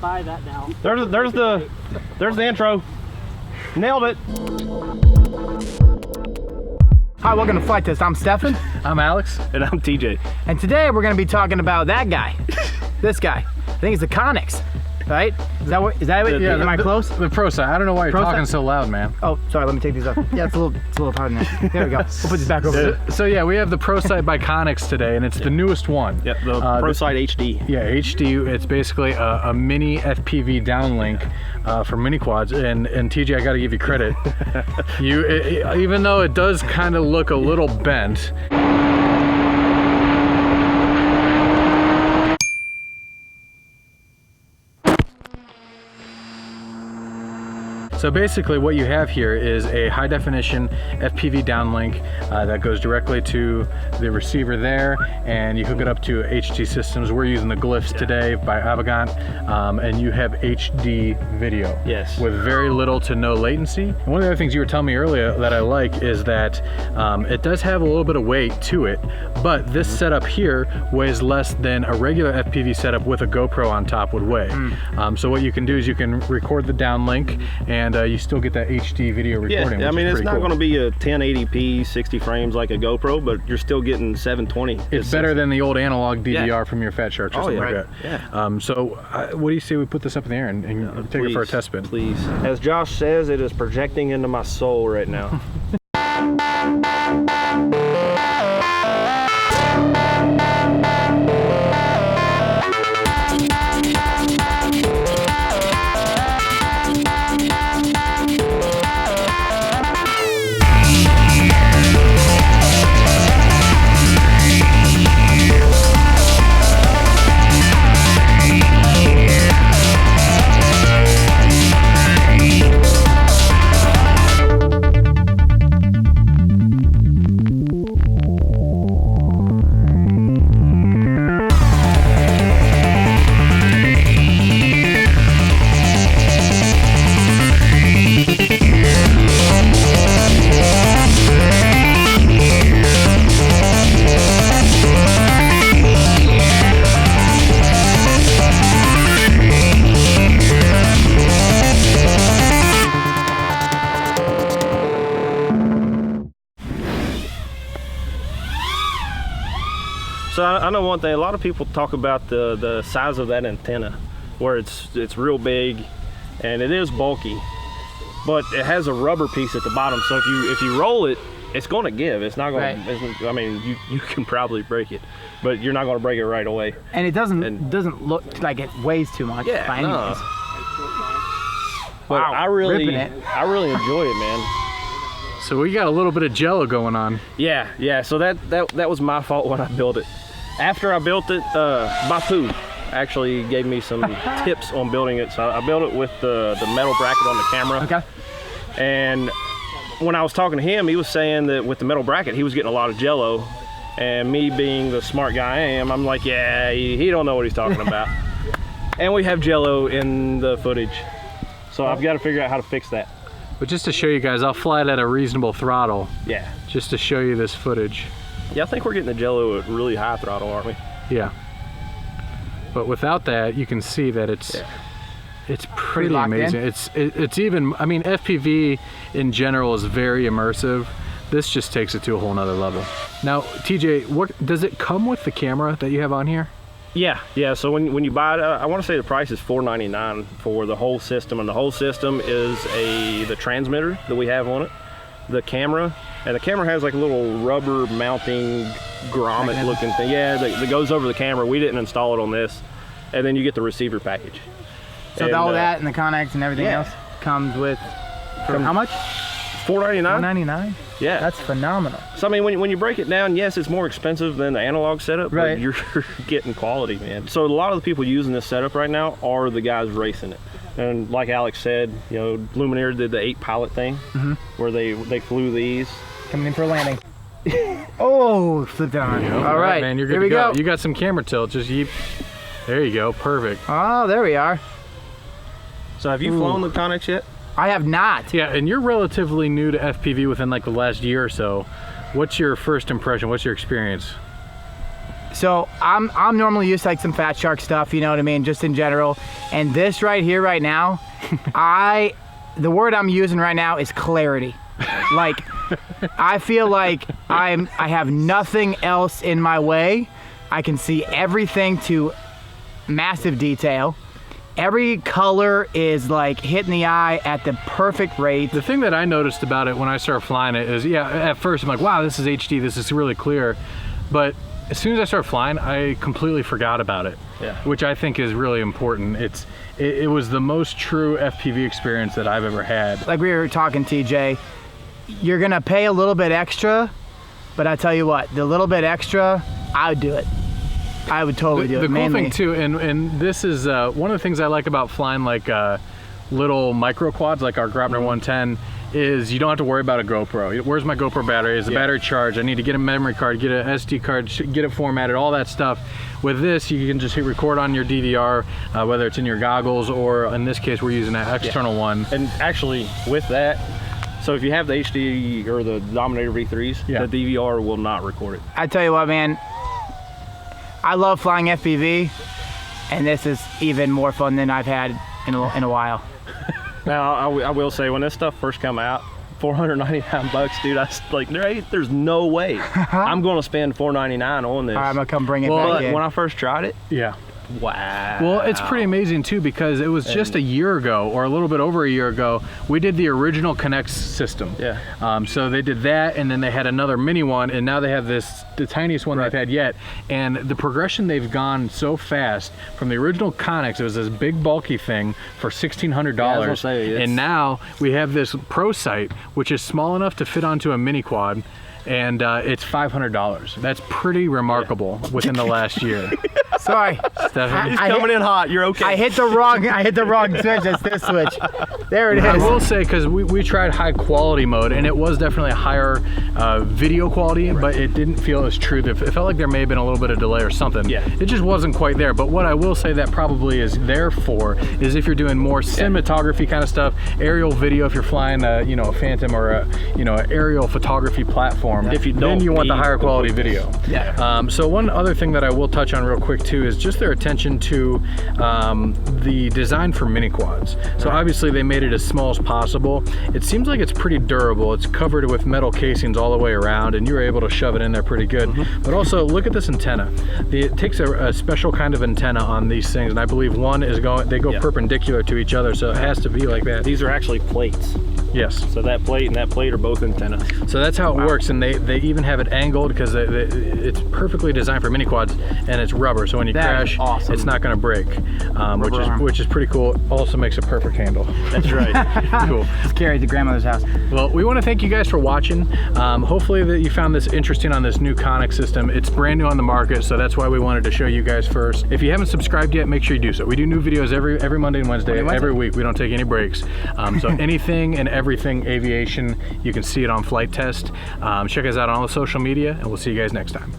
buy that now. There's the intro. Nailed it. Hi, welcome to Flite Test. I'm Stefan. I'm Alex. And I'm TJ. And today we're going to be talking about that guy. This guy. I think it's the Connex, right? Is that what? Yeah, am I close? The ProSight. I don't know why you're talking so loud, man. Oh, sorry. Let me take these off. Yeah, it's a little hard now. There we go. We'll put this back over. So yeah, we have the ProSight by Connex today, and it's the newest one. Yeah, the ProSight HD. Yeah, HD. It's basically a mini FPV downlink for mini quads. And TJ, I got to give you credit. Even though it does kind of look a little bent. So basically what you have here is a high definition FPV downlink that goes directly to the receiver there, and you hook it up to HD systems. We're using the Glyphs today by Avegant, and you have HD video. Yes. With very little to no latency. And one of the other things you were telling me earlier that I like is that it does have a little bit of weight to it, but this setup here weighs less than a regular FPV setup with a GoPro on top would weigh. So what you can do is you can record the downlink, and you still get that HD video recording. Yeah, I mean, it's not going to be a 1080p 60 frames like a GoPro, but you're still getting 720. It's better than the old analog DVR from your Fat Sharks or something like that. Yeah. So what do you say we put this up in the air and take it for a test spin? Please. As Josh says, it is projecting into my soul right now. So I know one thing, a lot of people talk about the size of that antenna, where it's real big and it is bulky, but it has a rubber piece at the bottom, so if you roll it, it's going to give. It's not going to, I mean, you can probably break it, but you're not going to break it right away. And it doesn't look like it weighs too much by any means. But wow, I really enjoy it, man. So we got a little bit of jello going on. Yeah. So that was my fault when I built it. After I built it, Bapu actually gave me some tips on building it. So I built it with the metal bracket on the camera. Okay. And when I was talking to him, he was saying that with the metal bracket, he was getting a lot of jello. And me being the smart guy I am, I'm like, yeah, he don't know what he's talking about. And we have jello in the footage. So I've got to figure out how to fix that. But just to show you guys, I'll fly it at a reasonable throttle. Yeah. Just to show you this footage. Yeah, I think we're getting the jello at really high throttle, aren't we? Yeah. But without that, you can see that it's pretty amazing. It's even, I mean, FPV in general is very immersive. This just takes it to a whole nother level. Now, TJ, what does it come with the camera that you have on here? Yeah. So when you buy it, I want to say the price is $4.99 for the whole system, and the whole system is the transmitter that we have on it, the camera, and the camera has like a little rubber mounting grommet looking thing. Yeah, that goes over the camera. We didn't install it on this, and then you get the receiver package. So all that and the Connex and everything else comes with how much? $4.99. $4.99. Yeah, that's phenomenal. So I mean, when you break it down, yes, it's more expensive than the analog setup, but you're getting quality, man. So a lot of the people using this setup right now are the guys racing it. And like Alex said, you know, Lumineer did the 8 pilot thing, where they flew these. Coming in for a landing. Oh, flipped it on. All right, man, you're good to go. You got some camera tilt. Just there you go, perfect. Oh, there we are. So have you flown the Connex yet? I have not. Yeah, and you're relatively new to FPV within like the last year or so. What's your first impression? What's your experience? So I'm normally used to like some Fat Shark stuff, you know what I mean, just in general. And this right here, right now, the word I'm using right now is clarity. Like, I feel like I have nothing else in my way. I can see everything to massive detail. Every color is like hitting the eye at the perfect rate. The thing that I noticed about it when I started flying it is, yeah, at first I'm like, wow, this is HD, this is really clear. But as soon as I started flying, I completely forgot about it, which I think is really important. It was the most true FPV experience that I've ever had. Like we were talking, TJ, you're gonna pay a little bit extra, but I tell you what, the little bit extra, I would do it. I would totally do it. The cool thing too, and this is one of the things I like about flying like little micro quads like our Grabner 110, is you don't have to worry about a GoPro. Where's my GoPro battery? Is the battery charged? I need to get a memory card, get an SD card, get it formatted, all that stuff. With this, you can just hit record on your DVR, whether it's in your goggles or in this case, we're using an external one. And actually, with that, so if you have the HD or the Dominator V3s, the DVR will not record it. I tell you what, man, I love flying FPV, and this is even more fun than I've had in a while. Now, I will say, when this stuff first came out, $499, dude, I was like, there's no way I'm going to spend $499 on this. All right, I'm going to come bring it back in. When I first tried it, wow. Well, it's pretty amazing too, because it was just a year ago, or a little bit over a year ago, we did the original Connex system. So they did that, and then they had another mini one, and now they have the tiniest one they've had yet. And the progression, they've gone so fast from the original Connex. It was this big bulky thing for $1,600, and now we have this ProSight, which is small enough to fit onto a mini quad. And it's $500. That's pretty remarkable within the last year. Sorry, Stephanie. He's coming in hot. You're okay. I hit the wrong switch. It's this switch. There it is. I will say, because we tried high quality mode, and it was definitely a higher video quality, but it didn't feel as true. It felt like there may have been a little bit of delay or something. It just wasn't quite there. But what I will say that probably is there for is if you're doing more cinematography kind of stuff, aerial video, if you're flying a Phantom or an aerial photography platform. If you don't, then you want the higher quality video. So one other thing that I will touch on real quick too is just their attention to the design for mini quads. So obviously they made it as small as possible. It seems like it's pretty durable. It's covered with metal casings all the way around, and you were able to shove it in there pretty good. But also look at this antenna. It takes a special kind of antenna on these things, and I believe one is they go perpendicular to each other, so it has to be like that. These are actually plates. Yes. So that plate and that plate are both antennas. So that's how it works, and they even have it angled because it's perfectly designed for mini quads, and it's rubber. So when you crash, it's not going to break, which is pretty cool. Also makes a perfect handle. That's right. Cool. It's carried to grandmother's house. Well, we want to thank you guys for watching. Hopefully that you found this interesting on this new Connex system. It's brand new on the market, so that's why we wanted to show you guys first. If you haven't subscribed yet, make sure you do so. We do new videos every Monday and Wednesday, every week. We don't take any breaks. So anything and everything aviation, you can see it on Flite Test. Check us out on all the social media, and we'll see you guys next time.